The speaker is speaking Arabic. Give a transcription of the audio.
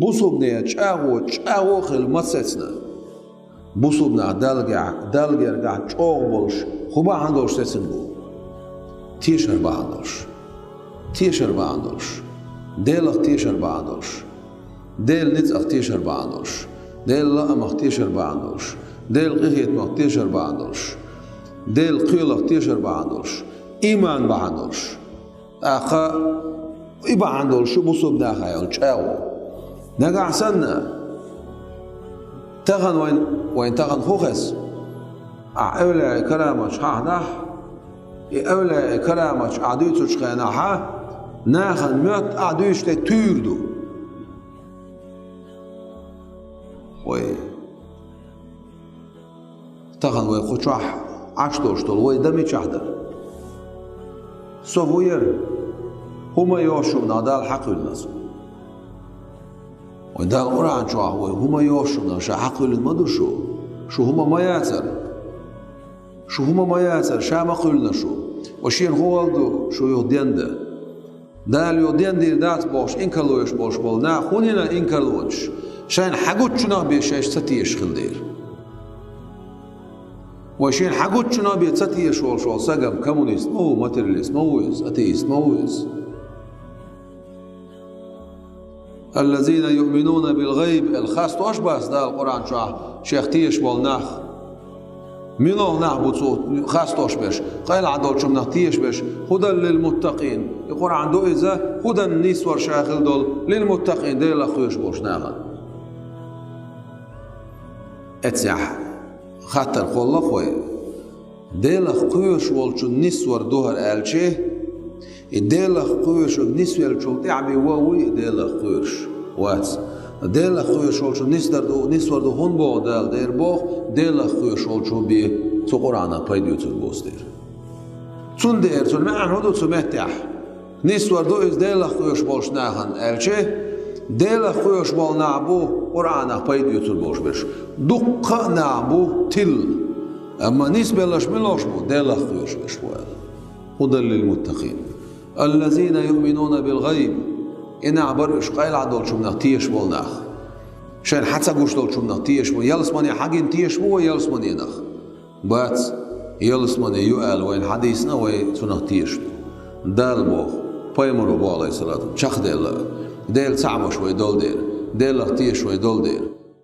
بوسوبنا چاغو خل مسسنا بوسوبنا دلگر چاغ بولش خوبا هندوش تسن بو تيشر باندوش ديل تيشر باندوش ديل نتس تيشر باندوش ديل لا تيشر باندوش ديل قهيت تيشر باندوش ديل قيل تيشر باندوش إيمان باندوش أخا إباندوش بوسوبنا خيال چاغو نقع سنة تغن وين تغن خوخس أولى كلامك هذا أولى كلامك عدوتش خناحة ناخن مات عدوش تيردو وي تغن وي خوشح عشتوش طول وي دمي شهدر صفوير هما يوشو نادال حق الناس وده القرآن شو هما يوشونا شو حقل المدو شو هما ما ياسر شا ما قلنا شو وشين هو الدو شو يودين ده اليودين دي دات باش إنكالوش باش بالنا خونينا إنكالوش شين حقوت شنا بيشاش ستيش خلدير وشين حقوت شنا بيتستيش والشوال سقم كومونيست مو ماتيرياليست مويز أتيست مويز الذين يؤمنون بالغيب الخاص توشباس ده القرآن شيخ تيش بالناخ منو ناخ بتصوت خاص توشبش قال عدول شم نختيش بش هدى للمتقين القرآن دو إذا هدى النسور شاخل دول للمتقين ده لخوش بوش ناغن اتسح خاطر قول لخوي ده لخوش والشو النسور دوهر آلشه الديلة خوش النسوة شو تعبي واوي الديلة خوش واتس الديلة خوش شو نسور دو هون بو دير بو الديلة خوش شو بي تقرانا بايديو تلبوستير تون دير تون معن هدو تمتع نسور دو إز ديلة خوش بولش ناخن ألشه ديلة خوش بول نعبو قرانا بايديو تلبوش بش دقة نعبو تل أما نسبة لش ملوش بو ديلة خوش بش هدى للمتقين الذين يؤمنون بالغيب إن عبر قايل عدول شو منغتيش بولناخ شان حتى قوش دول شو منغتيش بول يلسماني حقين تيش بو يلسماني نخ بات يلسماني يؤال وين حديثنا وين تنغتيش دال بو بايمرو بو عليه الصلاة شخ ديل تعمش وي دول دير ديل اغتيش وي دول دير